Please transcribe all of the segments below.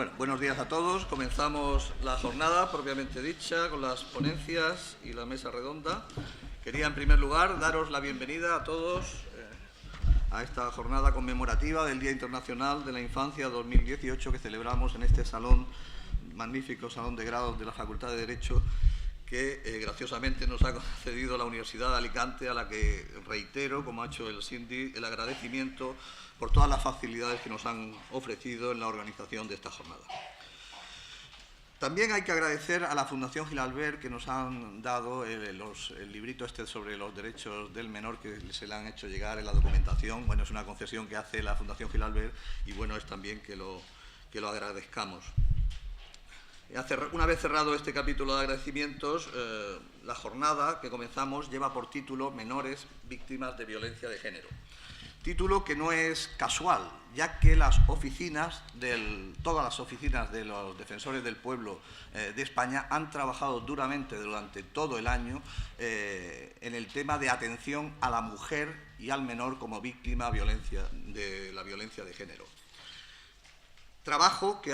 Bueno, buenos días a todos. Comenzamos la jornada propiamente dicha con las ponencias y la mesa redonda. Quería, en primer lugar, daros la bienvenida a todos a esta jornada conmemorativa del Día Internacional de la Infancia 2018 que celebramos en este salón, magnífico salón de grados de la Facultad de Derecho, que graciosamente nos ha concedido la Universidad de Alicante, a la que reitero, como ha hecho el síndic, el agradecimiento por todas las facilidades que nos han ofrecido en la organización de esta jornada. También hay que agradecer a la Fundación Gil Albert, que nos han dado el librito este sobre los derechos del menor, que se le han hecho llegar en la documentación. Bueno, es una concesión que hace la Fundación Gil Albert y bueno es también que lo agradezcamos. Una vez cerrado este capítulo de agradecimientos, la jornada que comenzamos lleva por título Menores víctimas de violencia de género. Título que no es casual, ya que todas las oficinas de los defensores del pueblo de España han trabajado duramente durante todo el año en el tema de atención a la mujer y al menor como víctima de la violencia de género. Trabajo que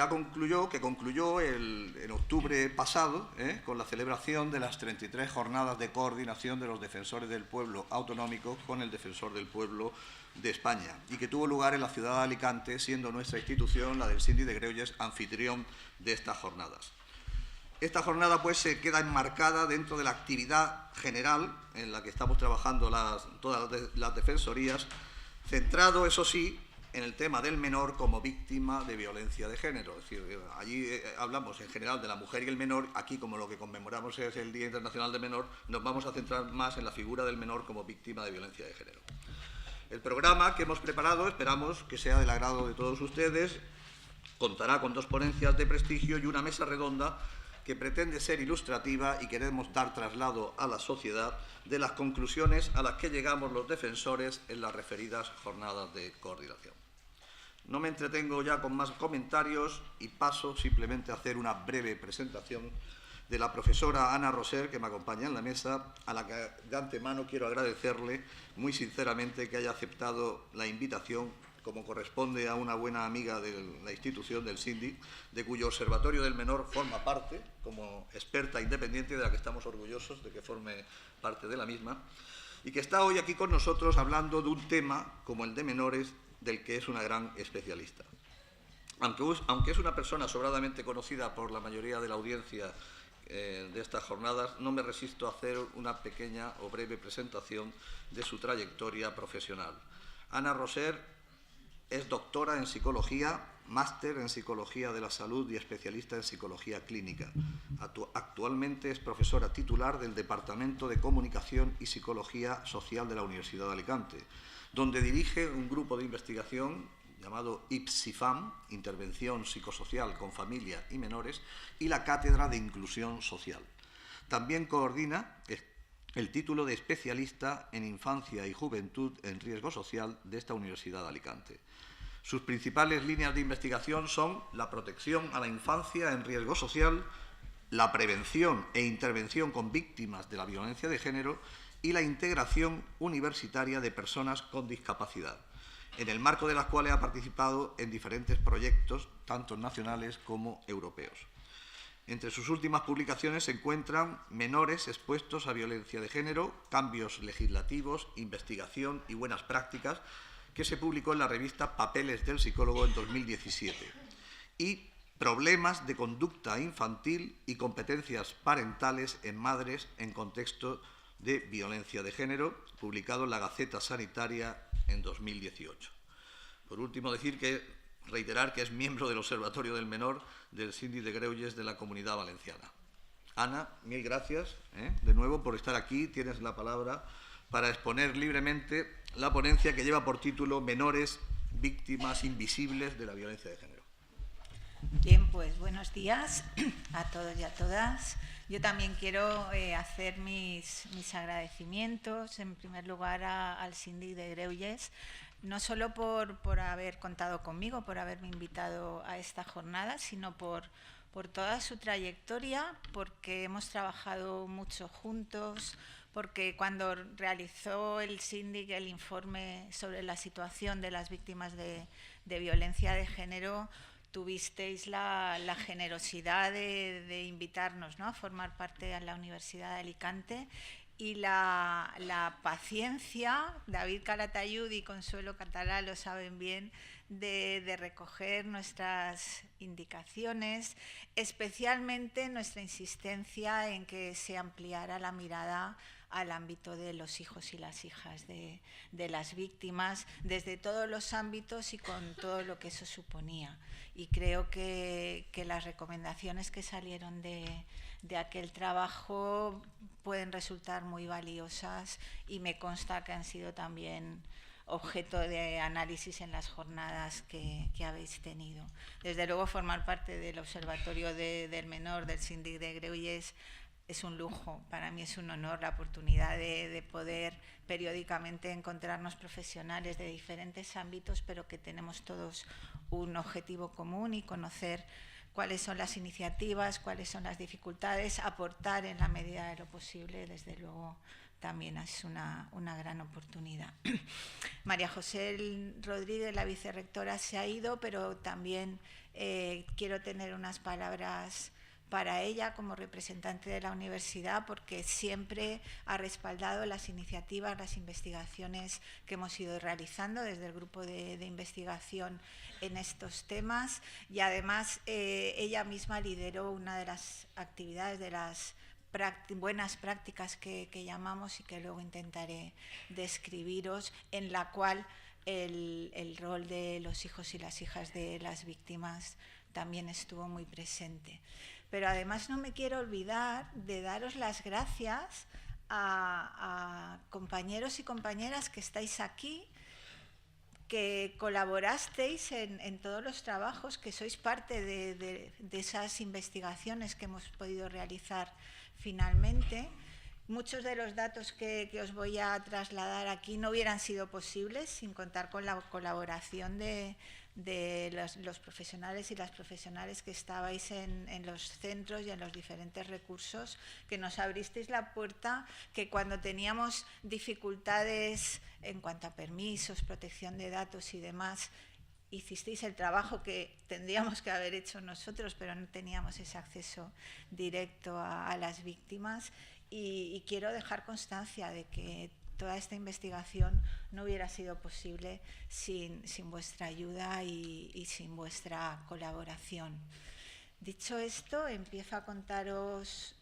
concluyó en octubre pasado con la celebración de las 33 jornadas de coordinación de los defensores del pueblo autonómicos con el defensor del pueblo de España y que tuvo lugar en la ciudad de Alicante, siendo nuestra institución, la del Síndic de Greuges, anfitrión de estas jornadas. Esta jornada pues se queda enmarcada dentro de la actividad general en la que estamos trabajando todas las defensorías, centrado, eso sí, en el tema del menor como víctima de violencia de género. Es decir, allí hablamos en general de la mujer y el menor. Aquí, como lo que conmemoramos es el Día Internacional del Menor, nos vamos a centrar más en la figura del menor como víctima de violencia de género. El programa que hemos preparado esperamos que sea del agrado de todos ustedes. Contará con 2 ponencias de prestigio y una mesa redonda que pretende ser ilustrativa y queremos dar traslado a la sociedad de las conclusiones a las que llegamos los defensores en las referidas jornadas de coordinación. No me entretengo ya con más comentarios y paso simplemente a hacer una breve presentación de la profesora Ana Roser, que me acompaña en la mesa, a la que de antemano quiero agradecerle muy sinceramente que haya aceptado la invitación, como corresponde a una buena amiga de la institución, del síndic, de cuyo Observatorio del Menor forma parte, como experta independiente de la que estamos orgullosos de que forme parte de la misma, y que está hoy aquí con nosotros hablando de un tema como el de menores, del que es una gran especialista. Aunque es una persona sobradamente conocida por la mayoría de la audiencia de estas jornadas, no me resisto a hacer una pequeña o breve presentación de su trayectoria profesional. Ana Roser es doctora en Psicología, máster en Psicología de la Salud y especialista en Psicología Clínica. Actualmente es profesora titular del Departamento de Comunicación y Psicología Social de la Universidad de Alicante, donde dirige un grupo de investigación llamado IPSIFAM, Intervención Psicosocial con Familia y Menores, y la Cátedra de Inclusión Social. También coordina el título de especialista en Infancia y Juventud en Riesgo Social de esta Universidad de Alicante. Sus principales líneas de investigación son la protección a la infancia en riesgo social, la prevención e intervención con víctimas de la violencia de género y la integración universitaria de personas con discapacidad, en el marco de las cuales ha participado en diferentes proyectos, tanto nacionales como europeos. Entre sus últimas publicaciones se encuentran Menores expuestos a violencia de género, cambios legislativos, investigación y buenas prácticas, que se publicó en la revista Papeles del Psicólogo en 2017, y Problemas de conducta infantil y competencias parentales en madres en contexto de violencia de género, publicado en la Gaceta Sanitaria en 2018. Por último, reiterar que es miembro del Observatorio del Menor del Síndic de Greuges de la Comunidad Valenciana. Ana, mil gracias de nuevo por estar aquí. Tienes la palabra para exponer libremente la ponencia que lleva por título Menores, víctimas invisibles de la violencia de género. Bien, pues buenos días a todos y a todas. Yo también quiero hacer mis agradecimientos, en primer lugar, al Síndic de Greuges, no solo por haber contado conmigo, por haberme invitado a esta jornada, sino por toda su trayectoria, porque hemos trabajado mucho juntos, porque cuando realizó el síndic el informe sobre la situación de las víctimas de violencia de género, tuvisteis la generosidad de invitarnos, ¿no?, a formar parte de la Universidad de Alicante, y la paciencia, David Calatayud y Consuelo Catalá lo saben bien, de recoger nuestras indicaciones, especialmente nuestra insistencia en que se ampliara la mirada al ámbito de los hijos y las hijas de las víctimas, desde todos los ámbitos y con todo lo que eso suponía. Y creo que las recomendaciones que salieron de aquel trabajo pueden resultar muy valiosas, y me consta que han sido también objeto de análisis en las jornadas que habéis tenido. Desde luego, formar parte del Observatorio del Menor, del Síndic de Greuges, es un lujo. Para mí es un honor la oportunidad de poder periódicamente encontrarnos profesionales de diferentes ámbitos, pero que tenemos todos un objetivo común, y conocer cuáles son las iniciativas, cuáles son las dificultades, aportar en la medida de lo posible. Desde luego también es una gran oportunidad. María José Rodríguez, la vicerrectora, se ha ido, pero también quiero tener unas palabras para ella como representante de la universidad, porque siempre ha respaldado las iniciativas, las investigaciones que hemos ido realizando desde el grupo de investigación en estos temas, y además ella misma lideró una de las actividades, de las buenas prácticas que llamamos, y que luego intentaré describiros, en la cual el rol de los hijos y las hijas de las víctimas también estuvo muy presente. Pero además no me quiero olvidar de daros las gracias a compañeros y compañeras que estáis aquí, que colaborasteis en todos los trabajos, que sois parte de esas investigaciones que hemos podido realizar finalmente. Muchos de los datos que os voy a trasladar aquí no hubieran sido posibles sin contar con la colaboración de los profesionales y las profesionales que estabais en los centros y en los diferentes recursos, que nos abristeis la puerta, que cuando teníamos dificultades en cuanto a permisos, protección de datos y demás, hicisteis el trabajo que tendríamos que haber hecho nosotros, pero no teníamos ese acceso directo a las víctimas. Y quiero dejar constancia de que toda esta investigación no hubiera sido posible sin vuestra ayuda y sin vuestra colaboración. Dicho esto, empiezo a contaros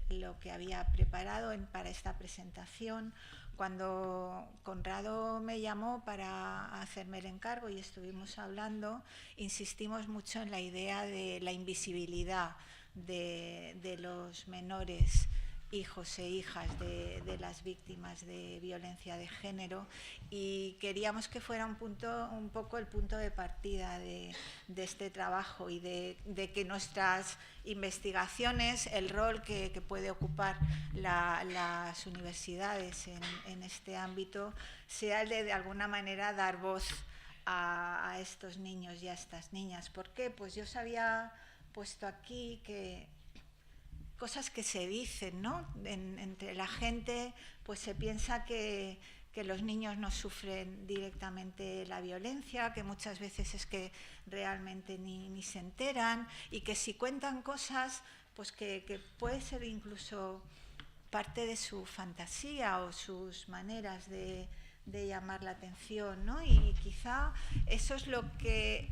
lo que había preparado para esta presentación. Cuando Conrado me llamó para hacerme el encargo y estuvimos hablando, insistimos mucho en la idea de la invisibilidad de los menores, hijos e hijas de las víctimas de violencia de género, y queríamos que fuera un poco el punto de partida de este trabajo, y de que nuestras investigaciones, el rol que puede ocupar las universidades en este ámbito, sea el de alguna manera dar voz a estos niños y a estas niñas. ¿Por qué? Pues yo os había puesto aquí que cosas que se dicen, ¿no? Entre la gente, pues se piensa que los niños no sufren directamente la violencia, que muchas veces es que realmente ni se enteran, y que si cuentan cosas, pues que puede ser incluso parte de su fantasía o sus maneras de llamar la atención, ¿no? Y quizá eso es lo que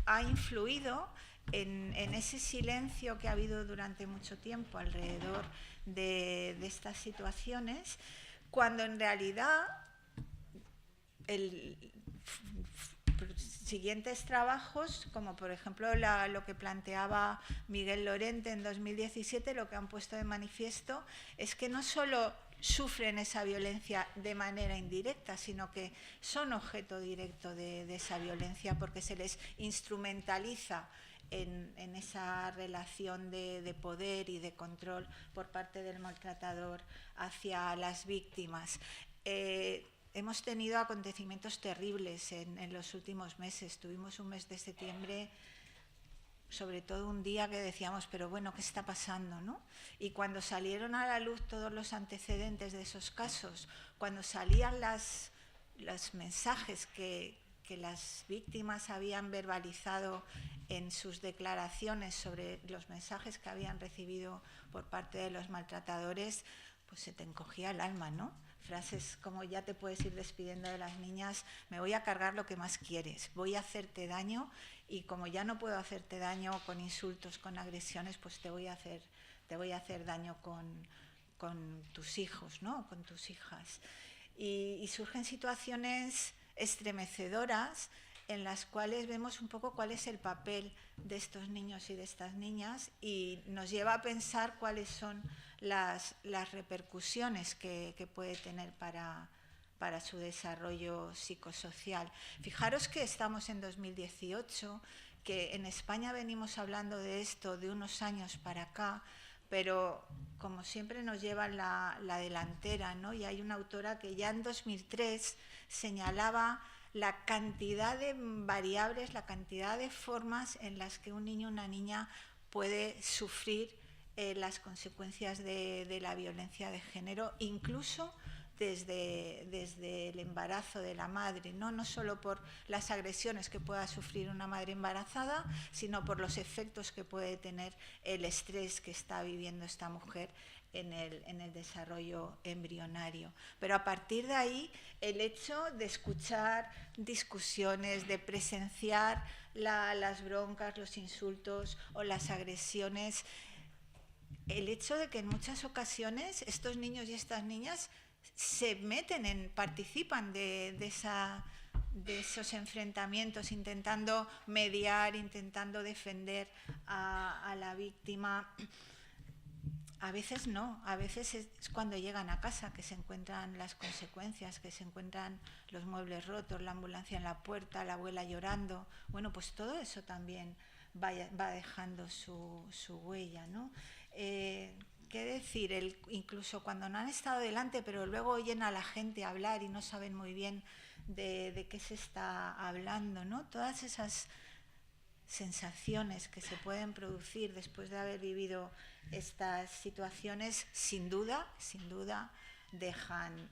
ha influido en ese silencio que ha habido durante mucho tiempo alrededor de estas situaciones, cuando en realidad siguientes trabajos, como por ejemplo lo que planteaba Miguel Lorente en 2017, lo que han puesto de manifiesto es que no solo sufren esa violencia de manera indirecta, sino que son objeto directo de esa violencia, porque se les instrumentaliza en esa relación de poder y de control por parte del maltratador hacia las víctimas. Hemos tenido acontecimientos terribles en los últimos meses. Tuvimos un mes de septiembre, sobre todo un día que decíamos, pero bueno, ¿qué está pasando, no? Y cuando salieron a la luz todos los antecedentes de esos casos, cuando salían los mensajes que que las víctimas habían verbalizado en sus declaraciones sobre los mensajes que habían recibido por parte de los maltratadores, pues se te encogía el alma, ¿no? Frases como: ya te puedes ir despidiendo de las niñas, me voy a cargar lo que más quieres, voy a hacerte daño, y como ya no puedo hacerte daño con insultos, con agresiones, pues te voy a hacer daño con tus hijos, ¿no? Con tus hijas. Y surgen situaciones estremecedoras en las cuales vemos un poco cuál es el papel de estos niños y de estas niñas, y nos lleva a pensar cuáles son las repercusiones que puede tener para su desarrollo psicosocial. Fijaros que estamos en 2018, que en España venimos hablando de esto de unos años para acá, pero como siempre nos lleva la delantera, ¿no? Y hay una autora que ya en 2003 señalaba la cantidad de variables, la cantidad de formas en las que un niño o una niña puede sufrir las consecuencias de la violencia de género, incluso desde el embarazo de la madre, no solo por las agresiones que pueda sufrir una madre embarazada, sino por los efectos que puede tener el estrés que está viviendo esta mujer en el desarrollo embrionario. Pero a partir de ahí, el hecho de escuchar discusiones, de presenciar las broncas, los insultos o las agresiones, el hecho de que en muchas ocasiones estos niños y estas niñas participan de esos enfrentamientos, intentando mediar, intentando defender a la víctima. A veces no, a veces es cuando llegan a casa que se encuentran las consecuencias, que se encuentran los muebles rotos, la ambulancia en la puerta, la abuela llorando. Bueno, pues todo eso también va dejando su huella, ¿no? ¿Qué decir? Incluso cuando no han estado delante, pero luego oyen a la gente hablar y no saben muy bien de qué se está hablando, ¿no? Todas esas sensaciones que se pueden producir después de haber vivido estas situaciones, sin duda dejan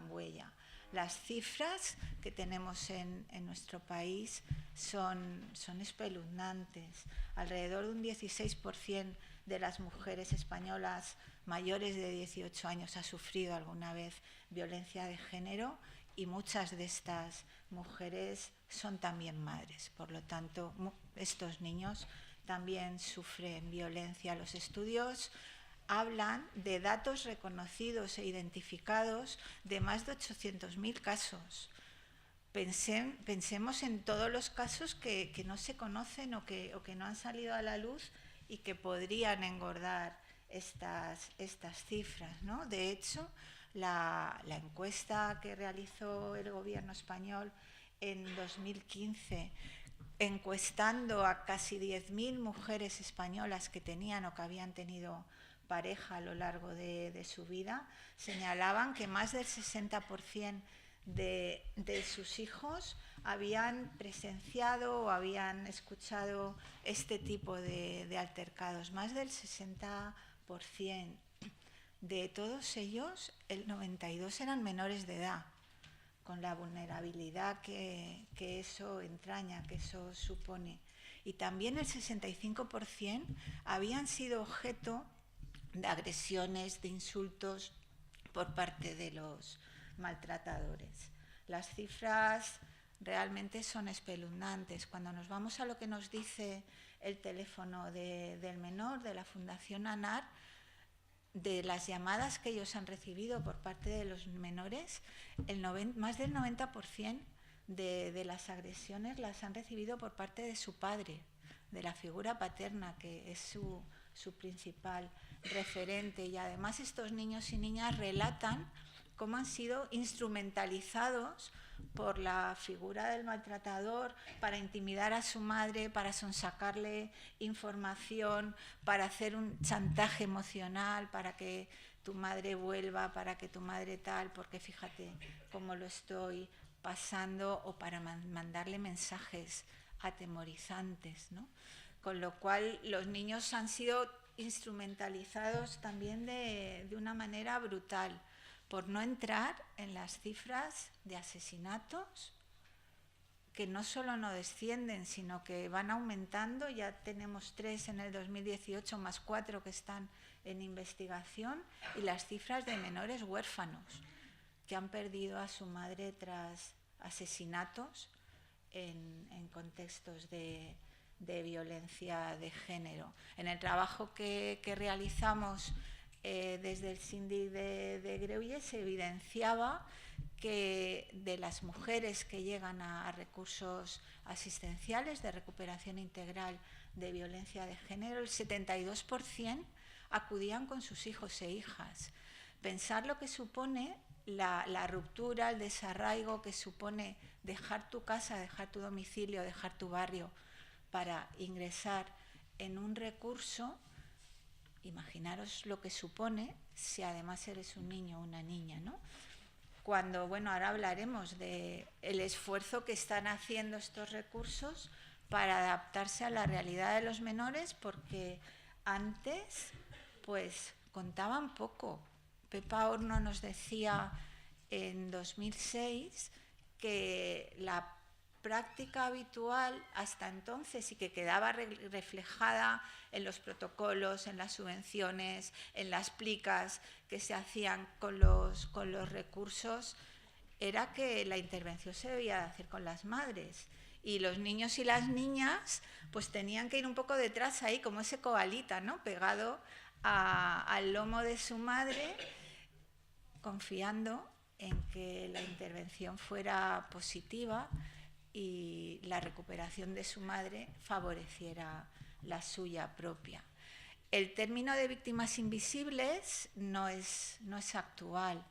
huella. Las cifras que tenemos en nuestro país son espeluznantes. Alrededor de un 16% de las mujeres españolas mayores de 18 años ha sufrido alguna vez violencia de género, y muchas de estas mujeres son también madres. Por lo tanto, estos niños también sufren violencia. Los estudios hablan de datos reconocidos e identificados de más de 800.000 casos. Pensemos en todos los casos que no se conocen o que no han salido a la luz y que podrían engordar estas cifras, ¿no? De hecho, la encuesta que realizó el gobierno español en 2015, encuestando a casi 10.000 mujeres españolas que tenían o que habían tenido pareja a lo largo de su vida, señalaban que más del 60% de sus hijos habían presenciado o habían escuchado este tipo de altercados. Más del 60%. De todos ellos, el 92% eran menores de edad, con la vulnerabilidad que eso entraña, que eso supone. Y también el 65% habían sido objeto de agresiones, de insultos por parte de los maltratadores. Las cifras realmente son espeluznantes. Cuando nos vamos a lo que nos dice el teléfono del menor, de la Fundación ANAR, de las llamadas que ellos han recibido por parte de los menores, más del 90% de las agresiones las han recibido por parte de su padre, de la figura paterna, que es su principal referente. Y además estos niños y niñas relatan cómo han sido instrumentalizados por la figura del maltratador para intimidar a su madre, para sonsacarle información, para hacer un chantaje emocional, para que tu madre vuelva, para que tu madre tal, porque fíjate cómo lo estoy pasando, o para mandarle mensajes atemorizantes, ¿no? Con lo cual los niños han sido instrumentalizados también de una manera brutal, por no entrar en las cifras de asesinatos, que no solo no descienden, sino que van aumentando. Ya tenemos 3 en el 2018, más 4 que están en investigación, y las cifras de menores huérfanos que han perdido a su madre tras asesinatos en contextos de violencia de género. En el trabajo que realizamos desde el síndic de Greuges se evidenciaba que de las mujeres que llegan a recursos asistenciales de recuperación integral de violencia de género, el 72% acudían con sus hijos e hijas. Pensar lo que supone la ruptura, el desarraigo que supone dejar tu casa, dejar tu domicilio, dejar tu barrio para ingresar en un recurso. Imaginaros lo que supone si además eres un niño o una niña, ¿no? Cuando, bueno, ahora hablaremos del esfuerzo que están haciendo estos recursos para adaptarse a la realidad de los menores, porque antes, pues, contaban poco. Pepa Horno nos decía en 2006 que la práctica habitual hasta entonces, y que quedaba reflejada en los protocolos, en las subvenciones, en las plicas que se hacían con los recursos, era que la intervención se debía hacer con las madres. Y los niños y las niñas pues tenían que ir un poco detrás ahí, como ese cobalita, ¿no?, pegado al lomo de su madre, confiando en que la intervención fuera positiva y la recuperación de su madre favoreciera la suya propia. El término de víctimas invisibles no es actual,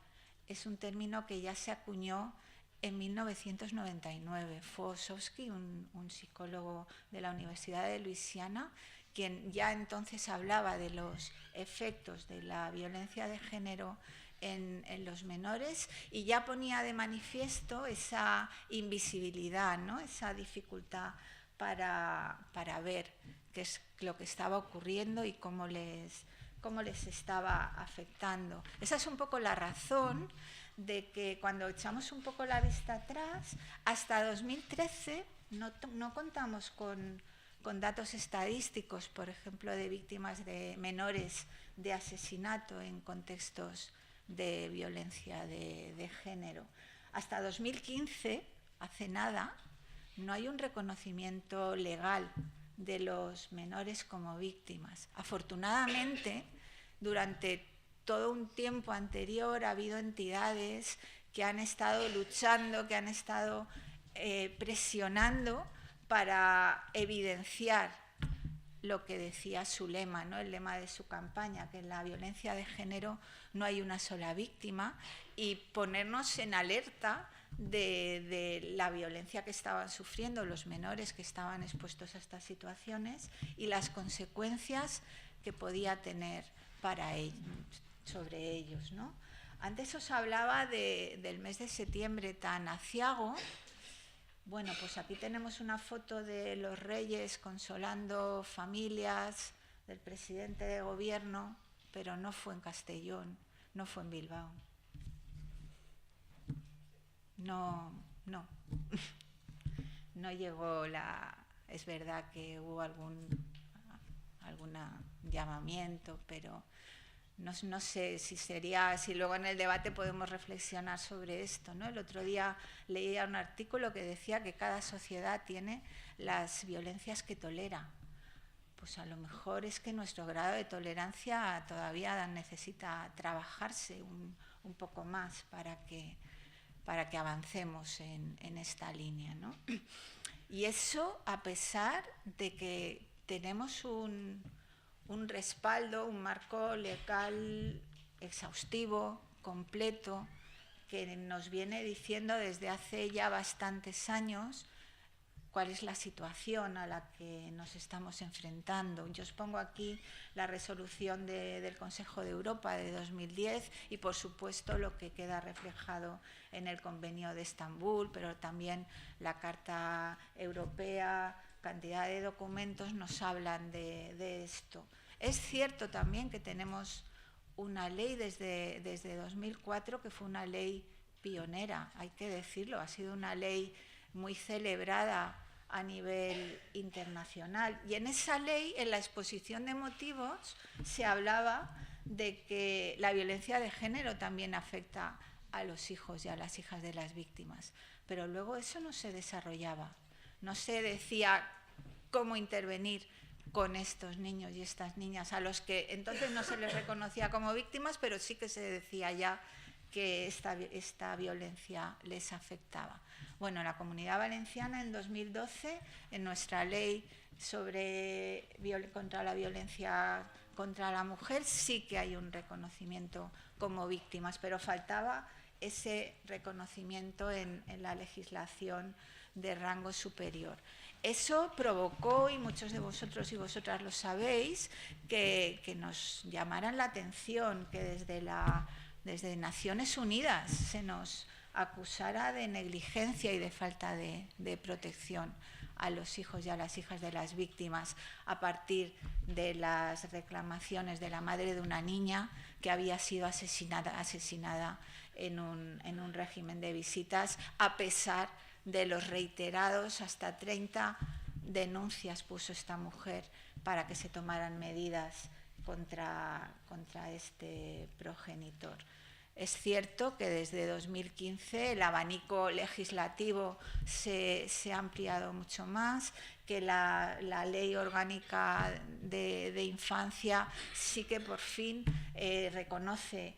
es un término que ya se acuñó en 1999. Fue Ossowski, un psicólogo de la Universidad de Luisiana, quien ya entonces hablaba de los efectos de la violencia de género en los menores, y ya ponía de manifiesto esa invisibilidad, ¿no?, esa dificultad para ver qué es lo que estaba ocurriendo y cómo les estaba afectando. Esa es un poco la razón de que cuando echamos un poco la vista atrás, hasta 2013 no contamos con datos estadísticos, por ejemplo, de víctimas de menores de asesinato en contextos de violencia de género. Hasta 2015, hace nada, no hay un reconocimiento legal de los menores como víctimas. Afortunadamente, durante todo un tiempo anterior ha habido entidades que han estado luchando, que han estado presionando para evidenciar lo que decía su lema, ¿no?, el lema de su campaña, que en la violencia de género no hay una sola víctima, y ponernos en alerta de la violencia que estaban sufriendo los menores que estaban expuestos a estas situaciones y las consecuencias que podía tener sobre ellos, ¿no? Antes os hablaba del mes de septiembre tan aciago. Bueno, pues aquí tenemos una foto de los Reyes consolando familias, del presidente de gobierno, pero no fue en Castellón, no fue en Bilbao. No llegó es verdad que hubo algún llamamiento, pero no sé si luego en el debate podemos reflexionar sobre esto, ¿no? El otro día leía un artículo que decía que cada sociedad tiene las violencias que tolera. Pues a lo mejor es que nuestro grado de tolerancia todavía necesita trabajarse un poco más para que avancemos en esta línea, ¿no? Y eso a pesar de que tenemos un respaldo, un marco legal exhaustivo, completo, que nos viene diciendo desde hace ya bastantes años cuál es la situación a la que nos estamos enfrentando. Yo os pongo aquí la resolución del Consejo de Europa de 2010 y, por supuesto, lo que queda reflejado en el Convenio de Estambul, pero también la Carta Europea. Cantidad de documentos nos hablan de esto. Es cierto también que tenemos una ley desde 2004 que fue una ley pionera, hay que decirlo, ha sido una ley muy celebrada a nivel internacional. Y en esa ley, en la exposición de motivos, se hablaba de que la violencia de género también afecta a los hijos y a las hijas de las víctimas. Pero luego eso no se desarrollaba. No se decía cómo intervenir con estos niños y estas niñas, a los que entonces no se les reconocía como víctimas, pero sí que se decía ya que esta violencia les afectaba. Bueno, en la Comunidad Valenciana, en 2012, en nuestra ley contra la violencia contra la mujer, sí que hay un reconocimiento como víctimas, pero faltaba ese reconocimiento en la legislación de rango superior. Eso provocó, y muchos de vosotros y vosotras lo sabéis, que nos llamaran la atención, que desde Naciones Unidas se nos acusara de negligencia y de falta de protección a los hijos y a las hijas de las víctimas a partir de las reclamaciones de la madre de una niña que había sido asesinada en un régimen de visitas, a pesar de los reiterados, hasta 30 denuncias puso esta mujer para que se tomaran medidas contra este progenitor. Es cierto que desde 2015 el abanico legislativo se ha ampliado mucho más, que la ley orgánica de infancia sí que por fin reconoce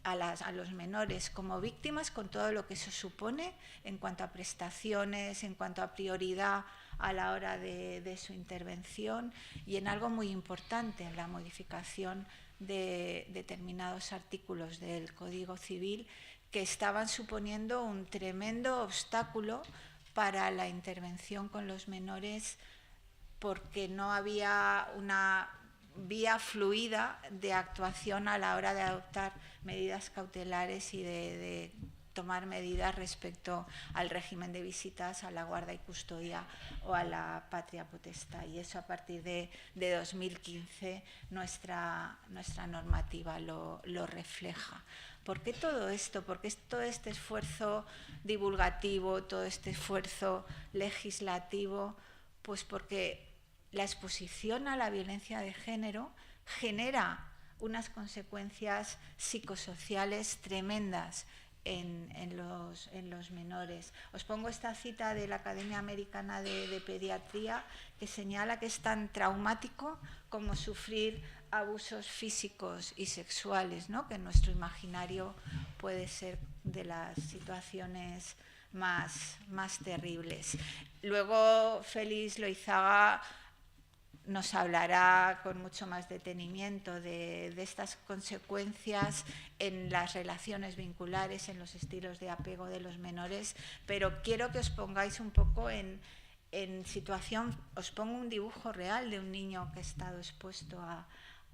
a los menores como víctimas, con todo lo que eso supone en cuanto a prestaciones, en cuanto a prioridad a la hora de su intervención, y en algo muy importante, en la modificación de determinados artículos del Código Civil que estaban suponiendo un tremendo obstáculo para la intervención con los menores, porque no había una vía fluida de actuación a la hora de adoptar medidas cautelares y de tomar medidas respecto al régimen de visitas, a la guarda y custodia o a la patria potestad. Y eso a partir de 2015 nuestra normativa lo refleja. ¿Por qué todo esto? ¿Por qué todo este esfuerzo divulgativo, todo este esfuerzo legislativo? Pues porque la exposición a la violencia de género genera unas consecuencias psicosociales tremendas en los menores. Os pongo esta cita de la Academia Americana de Pediatría, que señala que es tan traumático como sufrir abusos físicos y sexuales, ¿no? Que en nuestro imaginario puede ser de las situaciones más terribles. Luego Félix Loizaga nos hablará con mucho más detenimiento de estas consecuencias en las relaciones vinculares, en los estilos de apego de los menores, pero quiero que os pongáis un poco en situación. Os pongo un dibujo real de un niño que ha estado expuesto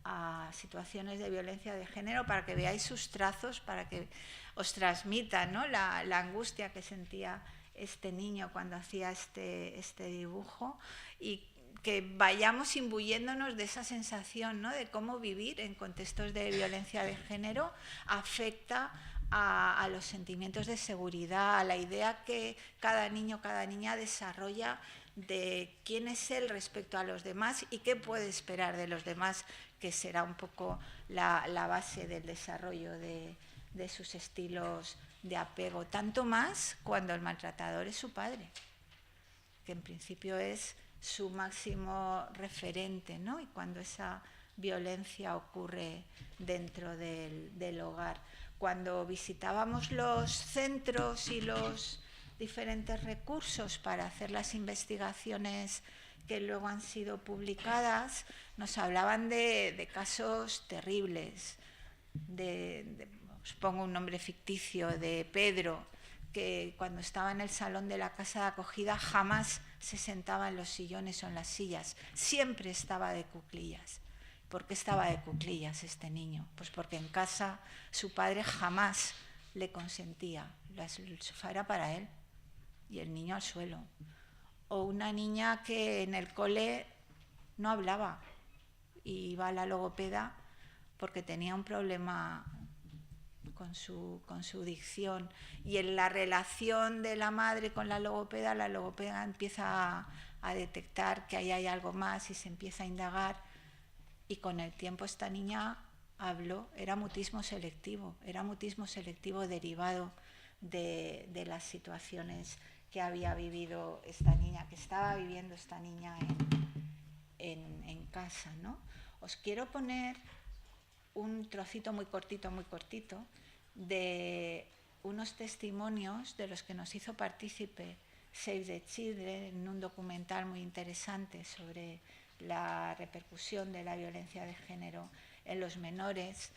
a situaciones de violencia de género, para que veáis sus trazos, para que os transmita, ¿no?, la angustia que sentía este niño cuando hacía este dibujo, y que vayamos imbuyéndonos de esa sensación, ¿no?, de cómo vivir en contextos de violencia de género afecta a los sentimientos de seguridad, a la idea que cada niño, cada niña desarrolla de quién es él respecto a los demás y qué puede esperar de los demás, que será un poco la base del desarrollo de sus estilos de apego. Tanto más cuando el maltratador es su padre, que en principio es su máximo referente, ¿no? Y cuando esa violencia ocurre dentro del hogar. Cuando visitábamos los centros y los diferentes recursos para hacer las investigaciones que luego han sido publicadas, nos hablaban de casos terribles. Os pongo un nombre ficticio, de Pedro, que cuando estaba en el salón de la casa de acogida jamás se sentaba en los sillones o en las sillas, siempre estaba de cuclillas. ¿Por qué estaba de cuclillas este niño? Pues porque en casa su padre jamás le consentía. El sofá era para él y el niño al suelo. O una niña que en el cole no hablaba y iba a la logopeda porque tenía un problema con su dicción. Y en la relación de la madre con la logopeda empieza a detectar que ahí hay algo más y se empieza a indagar. Y con el tiempo esta niña habló, era mutismo selectivo derivado de las situaciones que había vivido esta niña, que estaba viviendo esta niña en casa, ¿no? Os quiero poner un trocito muy cortito de unos testimonios de los que nos hizo partícipe Save the Children en un documental muy interesante sobre la repercusión de la violencia de género en los menores.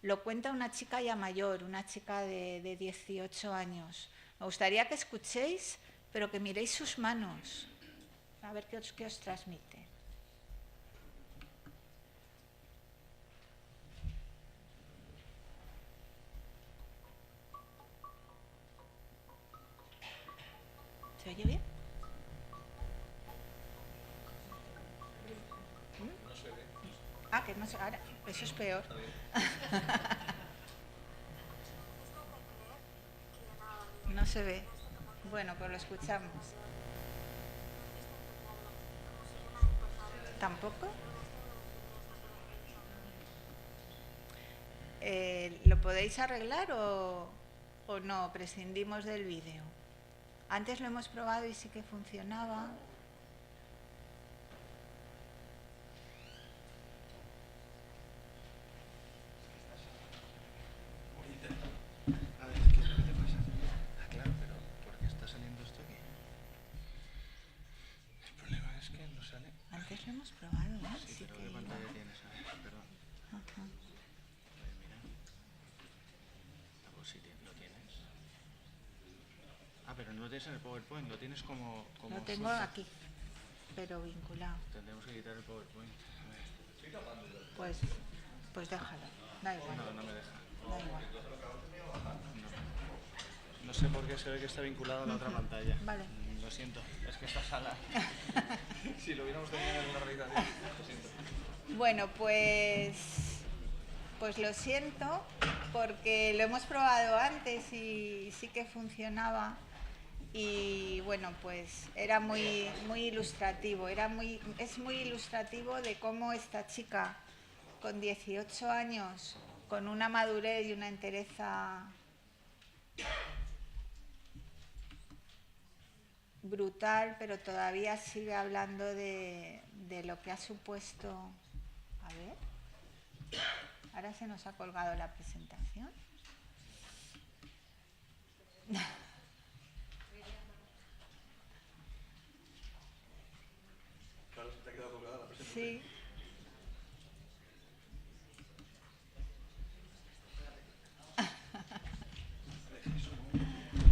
Lo cuenta una chica ya mayor, una chica de 18 años. Me gustaría que escuchéis, pero que miréis sus manos, a ver qué os transmite. ¿Se oye bien? No se ve. Ah, que no se... Ahora, eso es peor. No se ve. Bueno, pues lo escuchamos. ¿Tampoco? ¿Lo podéis arreglar o no? Prescindimos del vídeo. Antes lo hemos probado y sí que funcionaba. A ver, ¿qué es lo que te pasa? Ah, claro, pero ¿por qué está saliendo esto aquí? El problema es que no sale. Antes lo hemos probado, ¿no? Sí, pero ¿qué pantalla tienes? A ver, perdón. Ajá. A ver, mira. Ah, pues sí, lo tienes. Ah, pero no lo tienes en el PowerPoint, lo tienes como Lo tengo aquí, pero vinculado. Tendremos que quitar el PowerPoint. A ver. Pues déjalo, da igual. No me deja. Da igual. No sé por qué se ve que está vinculado a la otra pantalla. Vale. Lo siento, es que esta sala, si lo hubiéramos tenido en una habitación, lo siento. Bueno, pues lo siento, porque lo hemos probado antes y sí que funcionaba. Y bueno, pues era muy ilustrativo, es muy ilustrativo de cómo esta chica con 18 años, con una madurez y una entereza brutal, pero todavía sigue hablando de lo que ha supuesto. A ver, ahora se nos ha colgado la presentación. Claro, se te ha quedado colgada la presentación. Sí.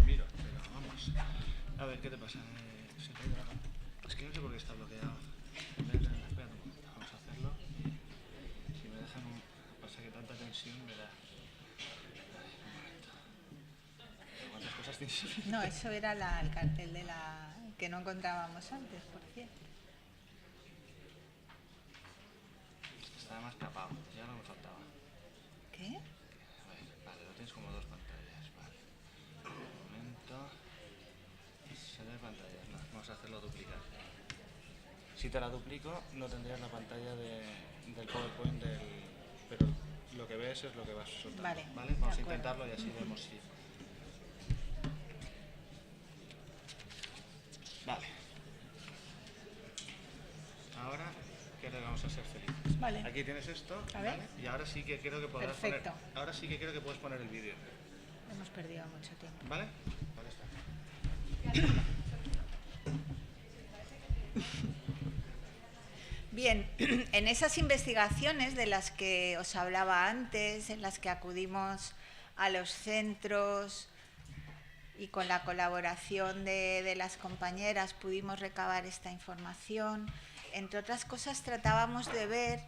Miro, pero vamos. A ver, ¿qué te pasa? Se te ha ido la pantalla. Es que no sé por qué está bloqueado. Espera un momento, vamos a hacerlo. Si me dejan pasa que tanta tensión me da. Un momento. ¿Cuántas cosas tienes? No, eso era el cartel de la que no encontrábamos antes, por cierto. Estaba más tapado, ya no me faltaba. ¿Qué? A ver, vale, lo tienes como dos pantallas, vale. Un momento. Se ve pantallas, no, vamos a hacerlo duplicar. Si te la duplico, no tendrías la pantalla del PowerPoint pero lo que ves es lo que vas soltando. Vale, Vamos a de acuerdo. intentarlo y así vemos si... Vale. Ahora, ¿qué le vamos a ser felices? Vale. Aquí tienes esto, A ver. ¿vale? Y ahora sí que creo que podrás Perfecto. poner... Ahora sí que creo que puedes poner el vídeo. Hemos perdido mucho tiempo. ¿Vale? Vale, está. Bien, en esas investigaciones de las que os hablaba antes, en las que acudimos a los centros y con la colaboración de las compañeras pudimos recabar esta información, entre otras cosas tratábamos de ver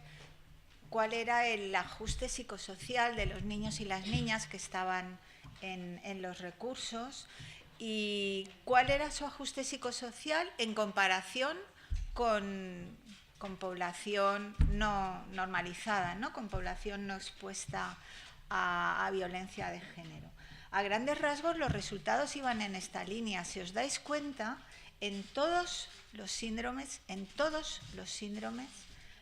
cuál era el ajuste psicosocial de los niños y las niñas que estaban en los recursos y cuál era su ajuste psicosocial en comparación con población no normalizada, ¿no? Con población no expuesta a violencia de género. A grandes rasgos los resultados iban en esta línea. Si os dais cuenta, en todos los síndromes,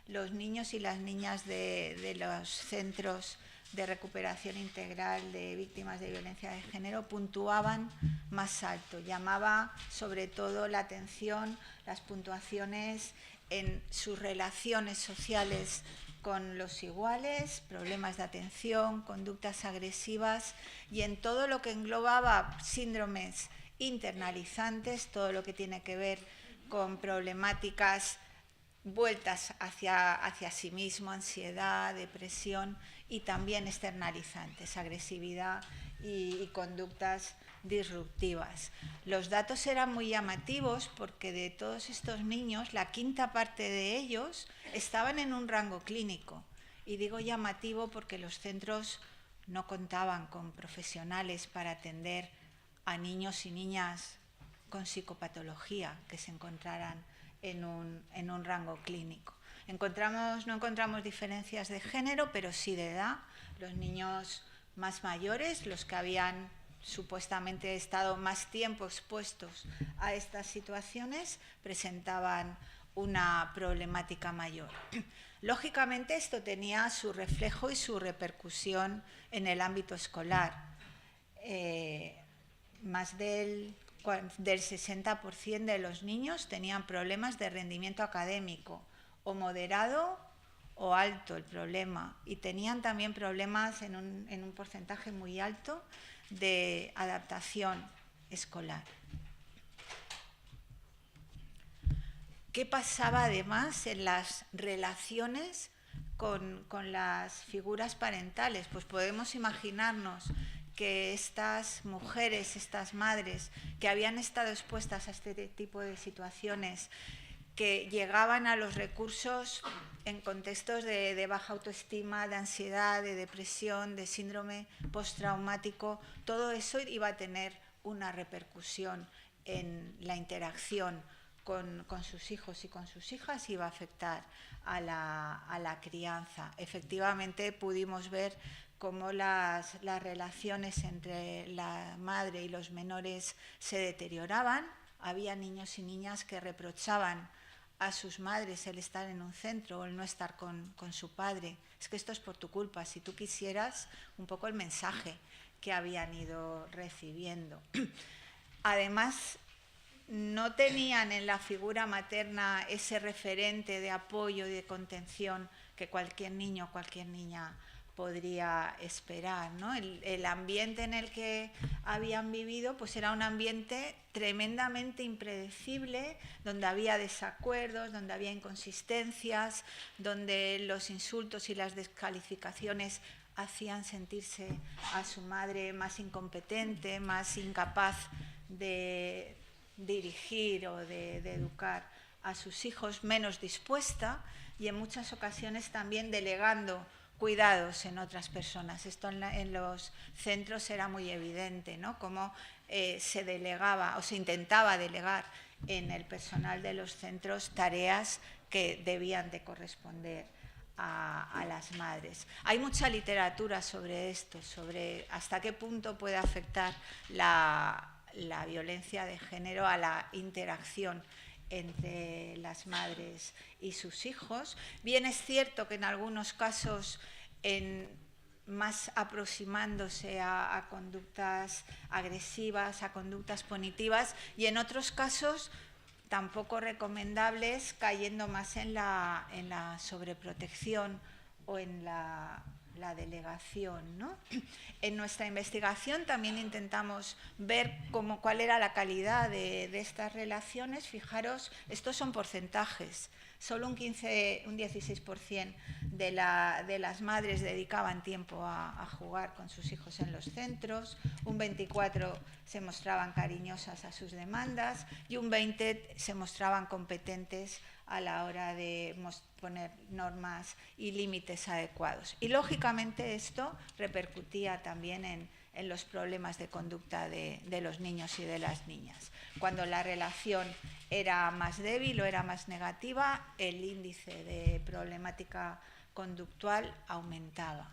los niños y las niñas de los centros de recuperación integral de víctimas de violencia de género puntuaban más alto. Llamaba sobre todo la atención las puntuaciones en sus relaciones sociales con los iguales, problemas de atención, conductas agresivas y en todo lo que englobaba síndromes internalizantes, todo lo que tiene que ver con problemáticas vueltas hacia sí mismo, ansiedad, depresión y también externalizantes, agresividad y conductas disruptivas. Los datos eran muy llamativos porque de todos estos niños, la quinta parte de ellos estaban en un rango clínico. Y digo llamativo porque los centros no contaban con profesionales para atender a niños y niñas con psicopatología que se encontraran en un rango clínico. No encontramos diferencias de género, pero sí de edad. Los niños más mayores, los que habían supuestamente estado más tiempo expuestos a estas situaciones, presentaban una problemática mayor. Lógicamente, esto tenía su reflejo y su repercusión en el ámbito escolar. Más del 60% de los niños tenían problemas de rendimiento académico, o moderado o alto el problema, y tenían también problemas en un porcentaje muy alto de adaptación escolar. ¿Qué pasaba además en las relaciones con las figuras parentales? Pues podemos imaginarnos que estas mujeres, estas madres que habían estado expuestas a este tipo de situaciones, que llegaban a los recursos en contextos de baja autoestima, de ansiedad, de depresión, de síndrome postraumático, todo eso iba a tener una repercusión en la interacción con sus hijos y con sus hijas, iba a afectar a la crianza. Efectivamente, pudimos ver cómo las relaciones entre la madre y los menores se deterioraban. Había niños y niñas que reprochaban a sus madres el estar en un centro o el no estar con su padre. Es que esto es por tu culpa, si tú quisieras, un poco el mensaje que habían ido recibiendo. Además, no tenían en la figura materna ese referente de apoyo y de contención que cualquier niño o cualquier niña podría esperar, ¿no? El ambiente en el que habían vivido pues era un ambiente tremendamente impredecible, donde había desacuerdos, donde había inconsistencias, donde los insultos y las descalificaciones hacían sentirse a su madre más incompetente, más incapaz de dirigir o de educar a sus hijos, menos dispuesta y en muchas ocasiones también delegando cuidados en otras personas. Esto en los centros era muy evidente, ¿no? Cómo se delegaba o se intentaba delegar en el personal de los centros tareas que debían de corresponder a las madres. Hay mucha literatura sobre esto, sobre hasta qué punto puede afectar la violencia de género a la interacción entre las madres y sus hijos. Bien es cierto que en algunos casos, más aproximándose a conductas agresivas, a conductas punitivas, y en otros casos tampoco recomendables, cayendo más en la sobreprotección o en la delegación, ¿no? En nuestra investigación también intentamos ver cuál era la calidad de estas relaciones. Fijaros, estos son porcentajes. Solo un 16% de las madres dedicaban tiempo a jugar con sus hijos en los centros, un 24% se mostraban cariñosas a sus demandas y un 20% se mostraban competentes a la hora de poner normas y límites adecuados. Y lógicamente esto repercutía también en los problemas de conducta de los niños y de las niñas. Cuando la relación era más débil o era más negativa, el índice de problemática conductual aumentaba.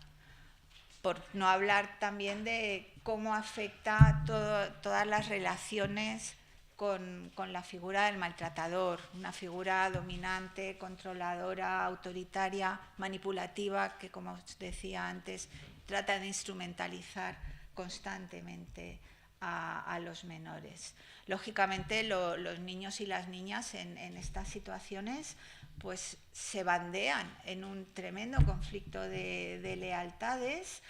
por no hablar también de cómo afecta todas las relaciones con la figura del maltratador, una figura dominante, controladora, autoritaria, manipulativa, que, como os decía antes, trata de instrumentalizar constantemente a los menores. Lógicamente, los niños y las niñas en estas situaciones pues se bandean en un tremendo conflicto de lealtades,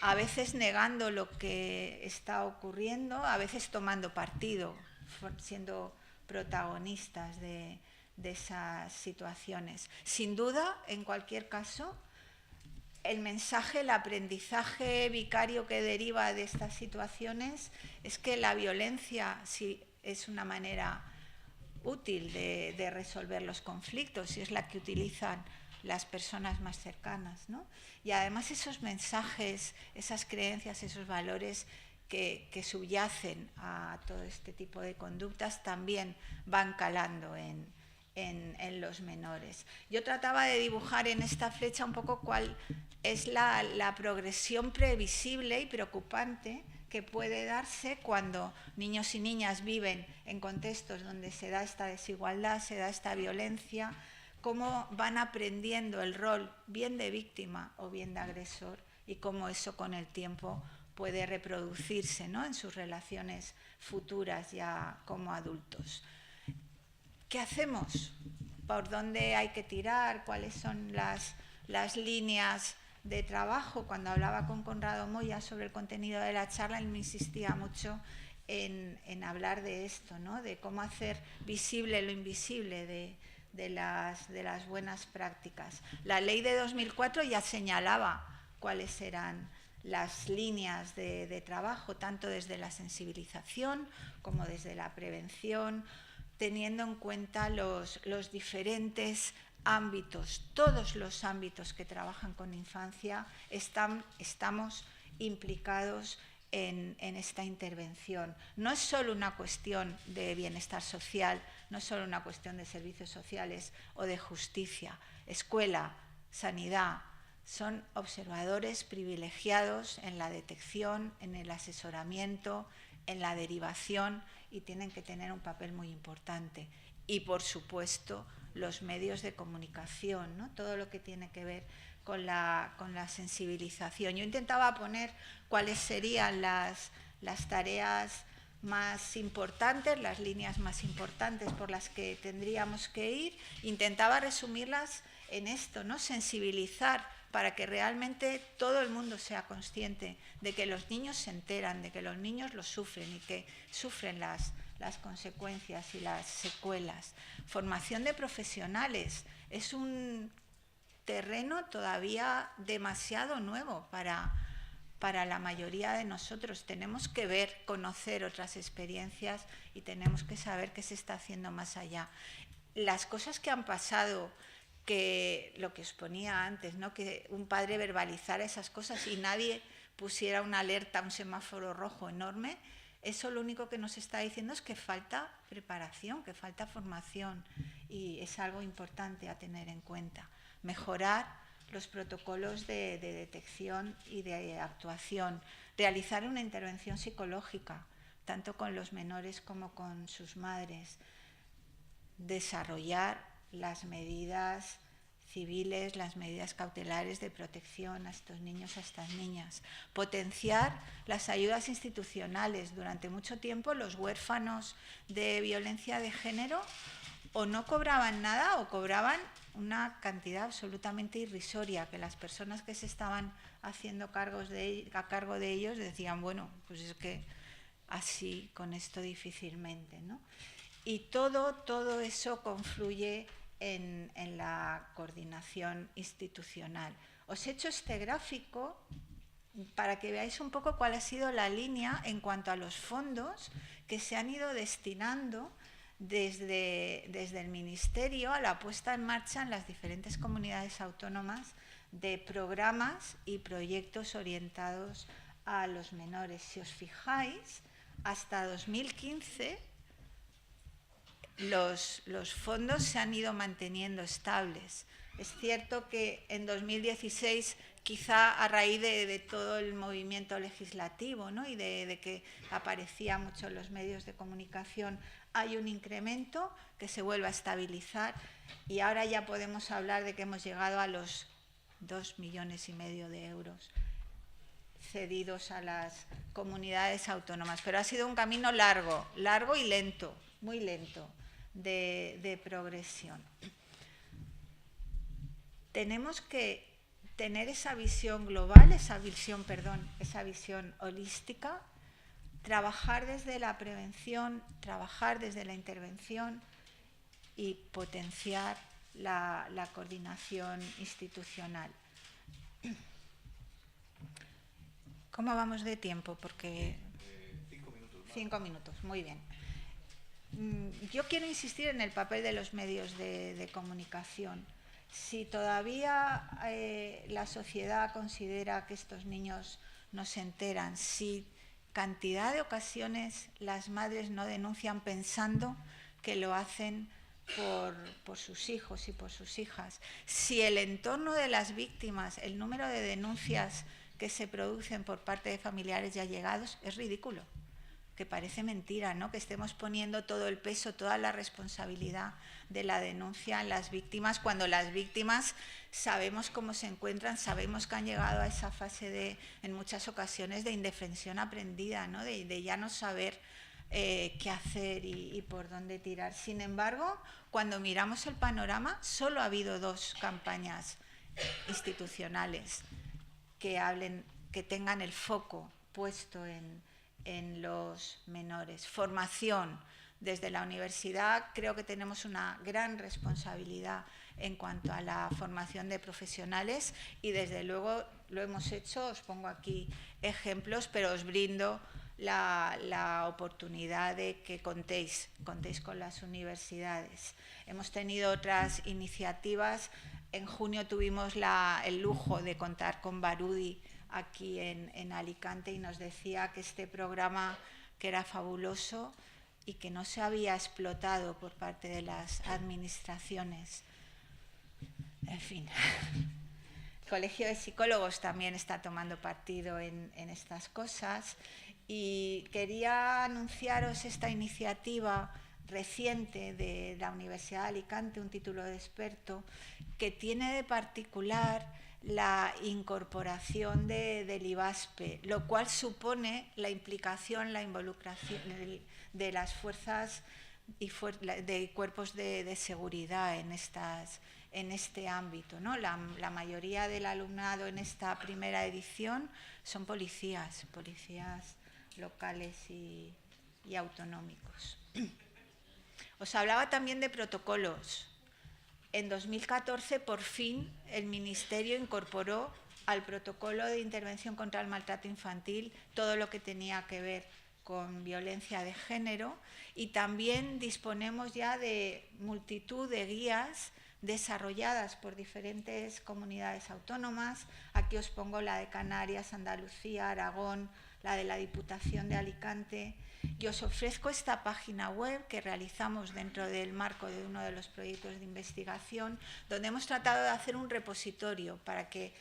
a veces negando lo que está ocurriendo, a veces tomando partido, siendo protagonistas de esas situaciones. Sin duda, en cualquier caso, el mensaje, el aprendizaje vicario que deriva de estas situaciones es que la violencia sí es una manera útil de resolver los conflictos y es la que utilizan las personas más cercanas, ¿no? Y además esos mensajes, esas creencias, esos valores que subyacen a todo este tipo de conductas también van calando en los menores. Yo trataba de dibujar en esta flecha un poco cuál es la progresión previsible y preocupante que puede darse cuando niños y niñas viven en contextos donde se da esta desigualdad, se da esta violencia, cómo van aprendiendo el rol bien de víctima o bien de agresor y cómo eso con el tiempo puede reproducirse, ¿no?, en sus relaciones futuras ya como adultos. ¿Qué hacemos? ¿Por dónde hay que tirar? ¿Cuáles son las líneas de trabajo? Cuando hablaba con Conrado Moya sobre el contenido de la charla, él me insistía mucho en hablar de esto, ¿no?, de cómo hacer visible lo invisible de las buenas prácticas. La ley de 2004 ya señalaba cuáles eran las líneas de trabajo, tanto desde la sensibilización como desde la prevención, teniendo en cuenta los diferentes ámbitos, todos los ámbitos que trabajan con infancia, estamos implicados en esta intervención. No es solo una cuestión de bienestar social, no es solo una cuestión de servicios sociales o de justicia. Escuela, sanidad, son observadores privilegiados en la detección, en el asesoramiento, en la derivación y tienen que tener un papel muy importante. Y, por supuesto, los medios de comunicación, ¿no?, todo lo que tiene que ver con la sensibilización. Yo intentaba poner cuáles serían las tareas más importantes, las líneas más importantes por las que tendríamos que ir. Intentaba resumirlas en esto, ¿no?, sensibilizar para que realmente todo el mundo sea consciente de que los niños se enteran, de que los niños lo sufren y que sufren las consecuencias y las secuelas. Formación de profesionales es un terreno todavía demasiado nuevo para la mayoría de nosotros. Tenemos que ver, conocer otras experiencias y tenemos que saber qué se está haciendo más allá. Las cosas que han pasado, que lo que os ponía antes, ¿no?, que un padre verbalizara esas cosas y nadie pusiera una alerta, un semáforo rojo enorme, eso lo único que nos está diciendo es que falta preparación, que falta formación y es algo importante a tener en cuenta. Mejorar los protocolos de detección y de actuación, realizar una intervención psicológica, tanto con los menores como con sus madres, desarrollar las medidas civiles, las medidas cautelares de protección a estos niños, a estas niñas, potenciar las ayudas institucionales. Durante mucho tiempo los huérfanos de violencia de género o no cobraban nada o cobraban una cantidad absolutamente irrisoria, que las personas que se estaban haciendo a cargo de ellos decían, bueno, pues es que así con esto difícilmente, ¿no? Y todo eso confluye en la coordinación institucional. Os he hecho este gráfico para que veáis un poco cuál ha sido la línea en cuanto a los fondos que se han ido destinando desde el Ministerio a la puesta en marcha en las diferentes comunidades autónomas de programas y proyectos orientados a los menores. Si os fijáis, hasta 2015 los fondos se han ido manteniendo estables. Es cierto que en 2016, quizá a raíz de todo el movimiento legislativo, ¿no? Y de que aparecía mucho en los medios de comunicación, hay un incremento que se vuelve a estabilizar y ahora ya podemos hablar de que hemos llegado a los 2,5 millones de euros cedidos a las comunidades autónomas. Pero ha sido un camino largo y lento, muy lento, de progresión. Tenemos que tener esa visión global, esa visión holística, trabajar desde la prevención, trabajar desde la intervención y potenciar la coordinación institucional. ¿Cómo vamos de tiempo? Porque 5 minutos. 5 minutos, muy bien. Yo quiero insistir en el papel de los medios de comunicación. Si todavía la sociedad considera que estos niños no se enteran, si cantidad de ocasiones las madres no denuncian pensando que lo hacen por sus hijos y por sus hijas, si el entorno de las víctimas, el número de denuncias que se producen por parte de familiares ya allegados es ridículo, que parece mentira, ¿no? Que estemos poniendo todo el peso, toda la responsabilidad de la denuncia en las víctimas, cuando las víctimas sabemos cómo se encuentran, sabemos que han llegado a esa fase en muchas ocasiones, de indefensión aprendida, ¿no? De ya no saber qué hacer y por dónde tirar. Sin embargo, cuando miramos el panorama, solo ha habido 2 campañas institucionales que tengan el foco puesto en los menores. Formación. Desde la universidad creo que tenemos una gran responsabilidad en cuanto a la formación de profesionales y desde luego lo hemos hecho. Os pongo aquí ejemplos, pero os brindo la oportunidad de que contéis con las universidades. Hemos tenido otras iniciativas. En junio tuvimos el lujo de contar con Barudi aquí en Alicante y nos decía que este programa, que era fabuloso y que no se había explotado por parte de las administraciones. En fin, el Colegio de Psicólogos también está tomando partido en estas cosas y quería anunciaros esta iniciativa reciente de la Universidad de Alicante, un título de experto, que tiene de particular la incorporación del IVASPE, lo cual supone la implicación, la involucración de las fuerzas y de cuerpos de seguridad en este ámbito, ¿no? La mayoría del alumnado en esta primera edición son policías locales y autonómicos. Os hablaba también de protocolos. En 2014, por fin, el Ministerio incorporó al protocolo de intervención contra el maltrato infantil todo lo que tenía que ver con violencia de género y también disponemos ya de multitud de guías desarrolladas por diferentes comunidades autónomas. Aquí os pongo la de Canarias, Andalucía, Aragón, la de la Diputación de Alicante. Y os ofrezco esta página web que realizamos dentro del marco de uno de los proyectos de investigación, donde hemos tratado de hacer un repositorio para que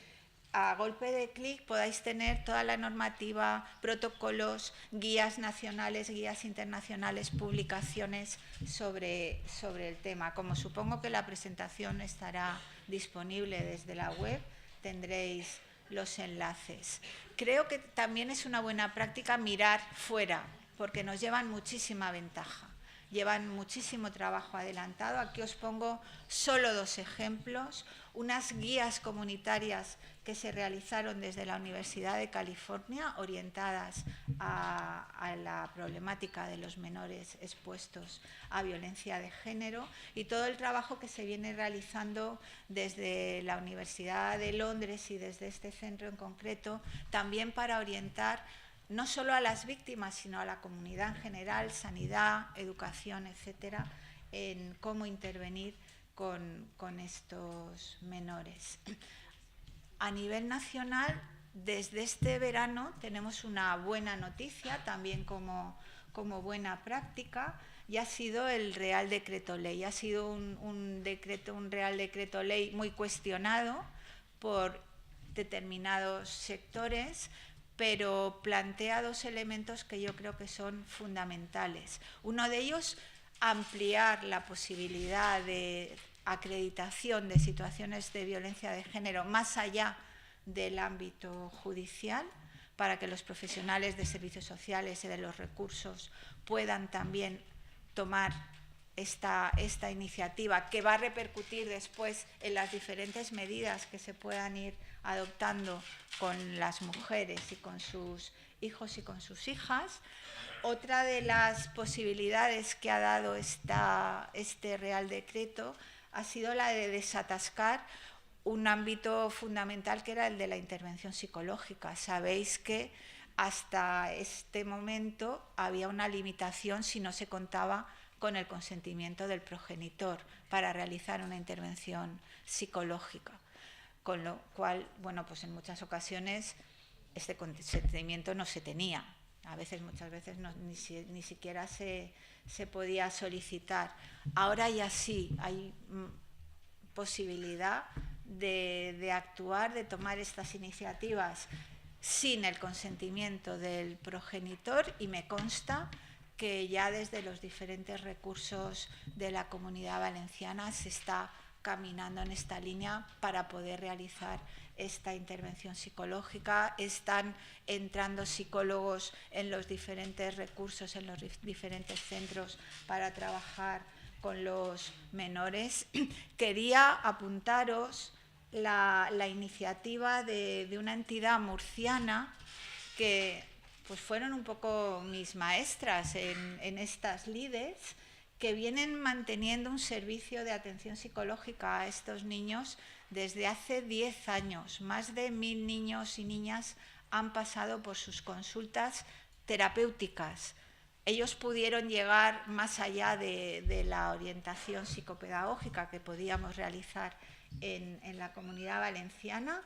a golpe de clic podáis tener toda la normativa, protocolos, guías nacionales, guías internacionales, publicaciones sobre el tema. Como supongo que la presentación estará disponible desde la web, tendréis los enlaces. Creo que también es una buena práctica mirar fuera, porque nos llevan muchísima ventaja, llevan muchísimo trabajo adelantado. Aquí os pongo solo 2 ejemplos, unas guías comunitarias que se realizaron desde la Universidad de California, orientadas a la problemática de los menores expuestos a violencia de género, y todo el trabajo que se viene realizando desde la Universidad de Londres y desde este centro en concreto, también para orientar no solo a las víctimas, sino a la comunidad en general, sanidad, educación, etcétera, en cómo intervenir con estos menores. A nivel nacional, desde este verano tenemos una buena noticia, también como como buena práctica, y ha sido el Real Decreto Ley. Ha sido un Real Decreto Ley muy cuestionado por determinados sectores, pero plantea dos elementos que yo creo que son fundamentales. Uno de ellos, ampliar la posibilidad de acreditación de situaciones de violencia de género más allá del ámbito judicial, para que los profesionales de servicios sociales y de los recursos puedan también tomar esta iniciativa, que va a repercutir después en las diferentes medidas que se puedan ir adoptando con las mujeres y con sus hijos y con sus hijas. Otra de las posibilidades que ha dado este Real Decreto ha sido la de desatascar un ámbito fundamental, que era el de la intervención psicológica. Sabéis que hasta este momento había una limitación si no se contaba con el consentimiento del progenitor para realizar una intervención psicológica, con lo cual, bueno, pues en muchas ocasiones este consentimiento no se tenía. Muchas veces ni siquiera se podía solicitar. Ahora ya sí hay posibilidad de actuar, de tomar estas iniciativas sin el consentimiento del progenitor, y me consta que ya desde los diferentes recursos de la Comunidad Valenciana se está caminando en esta línea para poder realizar esta intervención psicológica. Están entrando psicólogos en los diferentes recursos, en los diferentes centros para trabajar con los menores. Quería apuntaros la iniciativa de una entidad murciana que pues fueron un poco mis maestras en estas lides, que vienen manteniendo un servicio de atención psicológica a estos niños desde hace 10 años. Más de 1000 niños y niñas han pasado por sus consultas terapéuticas. Ellos pudieron llegar más allá de la orientación psicopedagógica que podíamos realizar en la Comunidad Valenciana.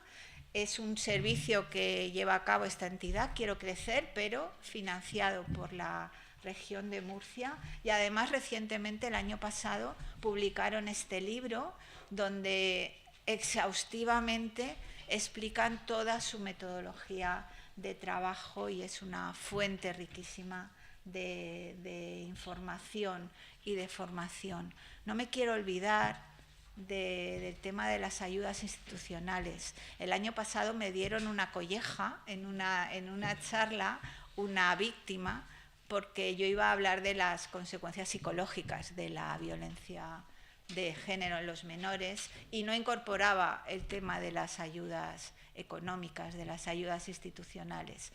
Es un servicio que lleva a cabo esta entidad, Quiero Crecer, pero financiado por la región de Murcia, y además recientemente, el año pasado, publicaron este libro donde exhaustivamente explican toda su metodología de trabajo, y es una fuente riquísima de información y de formación. No me quiero olvidar del tema de las ayudas institucionales. El año pasado me dieron una colleja en una charla, una víctima, porque yo iba a hablar de las consecuencias psicológicas de la violencia de género en los menores, y no incorporaba el tema de las ayudas económicas, de las ayudas institucionales.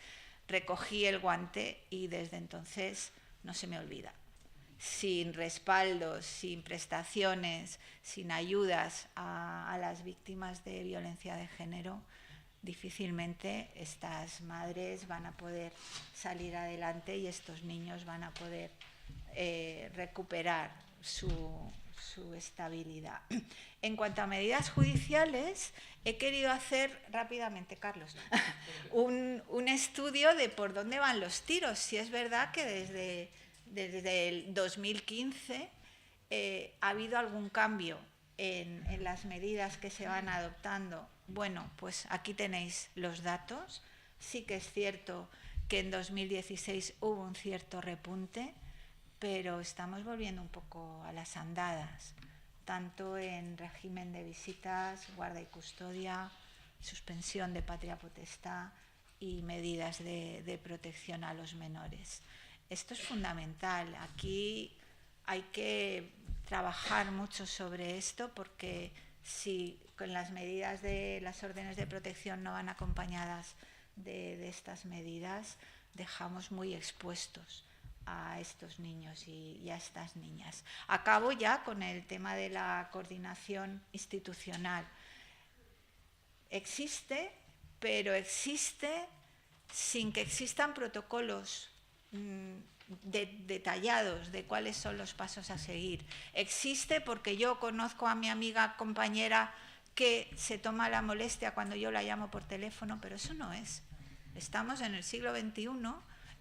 Recogí el guante y desde entonces no se me olvida. Sin respaldos, sin prestaciones, sin ayudas a las víctimas de violencia de género, difícilmente estas madres van a poder salir adelante y estos niños van a poder recuperar su estabilidad. En cuanto a medidas judiciales, he querido hacer rápidamente, Carlos, un estudio de por dónde van los tiros. Si es verdad que desde el 2015 ha habido algún cambio en las medidas que se van adoptando. Bueno, pues aquí tenéis los datos. Sí que es cierto que en 2016 hubo un cierto repunte, pero estamos volviendo un poco a las andadas, tanto en régimen de visitas, guarda y custodia, suspensión de patria potestad y medidas de protección a los menores. Esto es fundamental. Aquí hay que trabajar mucho sobre esto, porque si con las medidas de las órdenes de protección no van acompañadas de estas medidas, dejamos muy expuestos a estos niños y a estas niñas. Acabo ya con el tema de la coordinación institucional. Existe, pero existe sin que existan protocolos detallados de cuáles son los pasos a seguir. Existe porque yo conozco a mi amiga compañera que se toma la molestia cuando yo la llamo por teléfono, pero eso no es. Estamos en el siglo XXI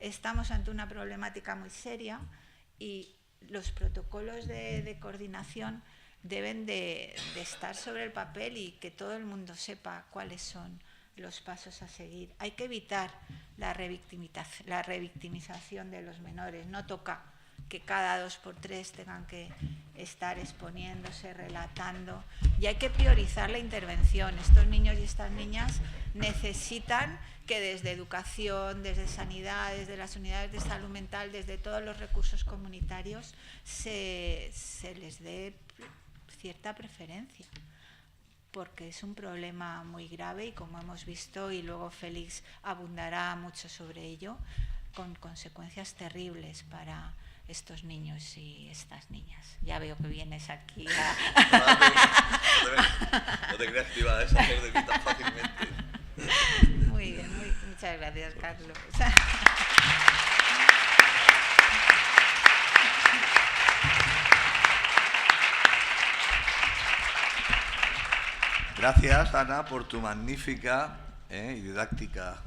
estamos ante una problemática muy seria y los protocolos de coordinación deben de estar sobre el papel y que todo el mundo sepa cuáles son los pasos a seguir. Hay que evitar la revictimización de los menores. No toca que cada 2 por 3 tengan que estar exponiéndose, relatando, y hay que priorizar la intervención. Estos niños y estas niñas necesitan que desde educación, desde sanidad, desde las unidades de salud mental, desde todos los recursos comunitarios, se les dé cierta preferencia, porque es un problema muy grave y, como hemos visto, y luego Félix abundará mucho sobre ello, con consecuencias terribles para estos niños y estas niñas. Ya veo que vienes aquí No te creas que iba a deshacer de mí tan fácilmente. Muy bien, muchas gracias, Carlos. Gracias, Ana, por tu magnífica y didáctica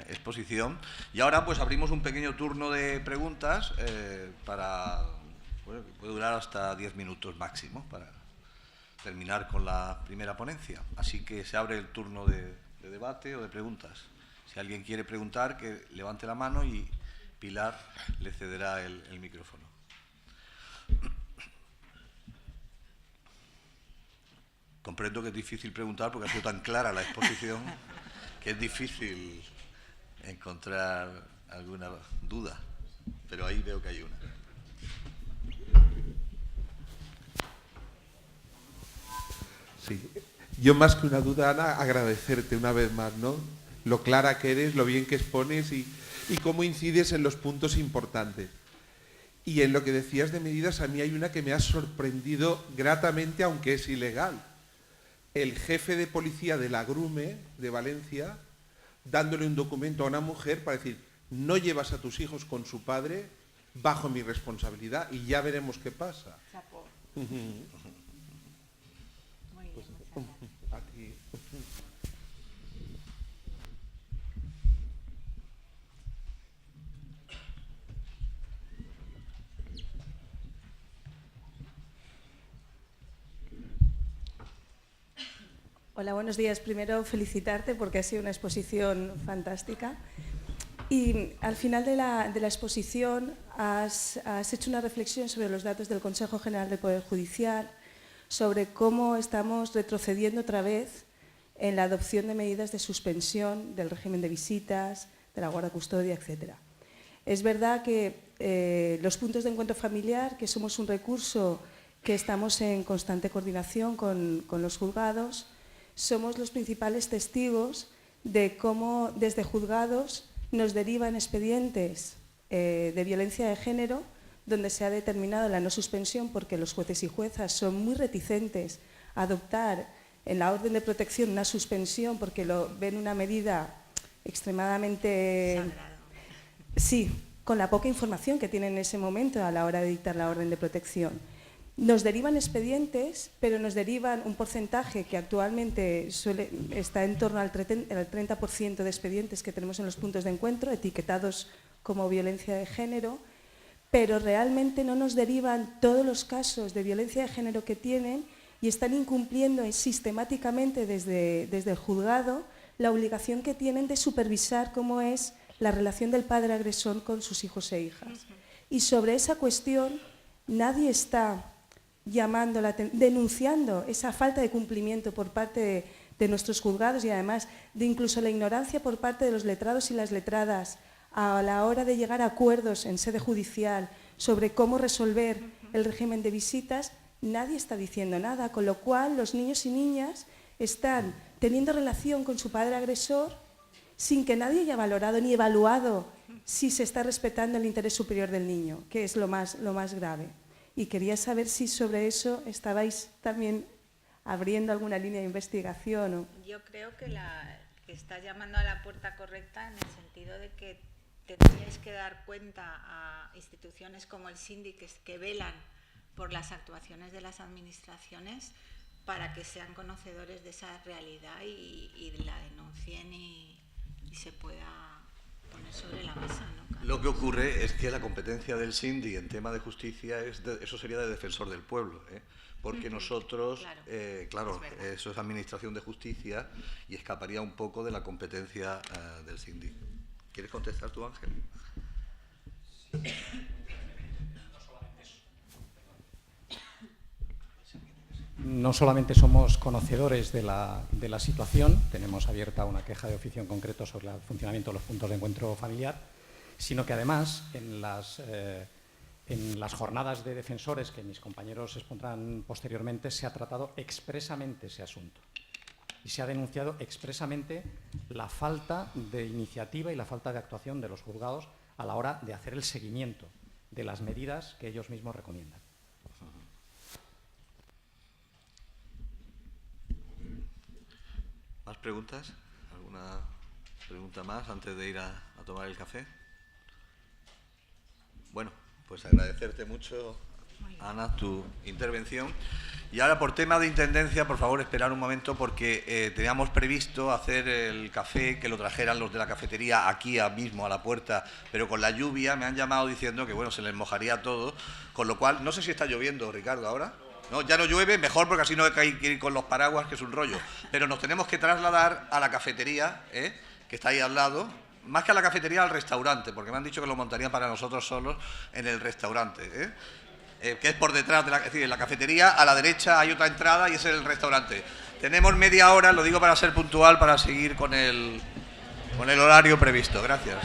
exposición. Y ahora pues abrimos un pequeño turno de preguntas para, bueno, que puede durar hasta 10 minutos máximo para terminar con la primera ponencia. Así que se abre el turno de debate o de preguntas. Si alguien quiere preguntar, que levante la mano y Pilar le cederá el micrófono. Comprendo que es difícil preguntar porque ha sido tan clara la exposición que es difícil encontrar alguna duda, pero ahí veo que hay una. Sí, yo más que una duda, Ana, agradecerte una vez más, ¿no? Lo clara que eres, lo bien que expones y cómo incides en los puntos importantes. Y en lo que decías de medidas, a mí hay una que me ha sorprendido gratamente, aunque es ilegal. El jefe de policía de la Grume de Valencia, dándole un documento a una mujer para decir: no llevas a tus hijos con su padre bajo mi responsabilidad y ya veremos qué pasa. Muy bien, muchas gracias. A ti. Hola, buenos días. Primero, felicitarte porque ha sido una exposición fantástica. Y al final de la exposición has hecho una reflexión sobre los datos del Consejo General del Poder Judicial, sobre cómo estamos retrocediendo otra vez en la adopción de medidas de suspensión del régimen de visitas, de la guarda-custodia, etc. Es verdad que los puntos de encuentro familiar, que somos un recurso que estamos en constante coordinación con los juzgados, somos los principales testigos de cómo desde juzgados nos derivan expedientes de violencia de género donde se ha determinado la no suspensión porque los jueces y juezas son muy reticentes a adoptar en la orden de protección una suspensión porque lo ven una medida extremadamente... Sagrado. Sí, con la poca información que tienen en ese momento a la hora de dictar la orden de protección. Nos derivan expedientes, pero nos derivan un porcentaje que actualmente está en torno al 30% de expedientes que tenemos en los puntos de encuentro, etiquetados como violencia de género, pero realmente no nos derivan todos los casos de violencia de género que tienen y están incumpliendo sistemáticamente desde el juzgado la obligación que tienen de supervisar cómo es la relación del padre agresor con sus hijos e hijas. Y sobre esa cuestión nadie está denunciando esa falta de cumplimiento por parte de nuestros juzgados y además de incluso la ignorancia por parte de los letrados y las letradas a la hora de llegar a acuerdos en sede judicial sobre cómo resolver el régimen de visitas. Nadie está diciendo nada, con lo cual los niños y niñas están teniendo relación con su padre agresor sin que nadie haya valorado ni evaluado si se está respetando el interés superior del niño, que es lo más grave. Y quería saber si sobre eso estabais también abriendo alguna línea de investigación. ¿O? Yo creo que estás llamando a la puerta correcta en el sentido de que tendríais que dar cuenta a instituciones como el síndic que velan por las actuaciones de las administraciones para que sean conocedores de esa realidad y la denuncien y se pueda poner sobre la mesa, ¿no? Lo que ocurre es que la competencia del Sindi en tema de justicia, eso sería de defensor del pueblo, ¿eh? Porque nosotros, claro, eso es administración de justicia y escaparía un poco de la competencia del Sindi. ¿Quieres contestar tú, Ángel? No solamente somos conocedores de la situación, tenemos abierta una queja de oficio en concreto sobre el funcionamiento de los puntos de encuentro familiar, sino que además en las jornadas de defensores que mis compañeros expondrán posteriormente se ha tratado expresamente ese asunto y se ha denunciado expresamente la falta de iniciativa y la falta de actuación de los juzgados a la hora de hacer el seguimiento de las medidas que ellos mismos recomiendan. ¿Más preguntas? ¿Alguna pregunta más antes de ir a tomar el café? Bueno, pues agradecerte mucho, Ana, tu intervención. Y ahora, por tema de intendencia, por favor, esperar un momento, porque teníamos previsto hacer el café, que lo trajeran los de la cafetería aquí mismo a la puerta, pero con la lluvia me han llamado diciendo que, bueno, se les mojaría todo, con lo cual, no sé si está lloviendo, Ricardo, ahora. No, ya no llueve, mejor, porque así no hay que ir con los paraguas, que es un rollo. Pero nos tenemos que trasladar a la cafetería, que está ahí al lado, más que a la cafetería, al restaurante, porque me han dicho que lo montarían para nosotros solos en el restaurante, que es por detrás de es decir, en la cafetería, a la derecha hay otra entrada y ese es el restaurante. Tenemos media hora, lo digo para ser puntual, para seguir con el horario previsto. Gracias.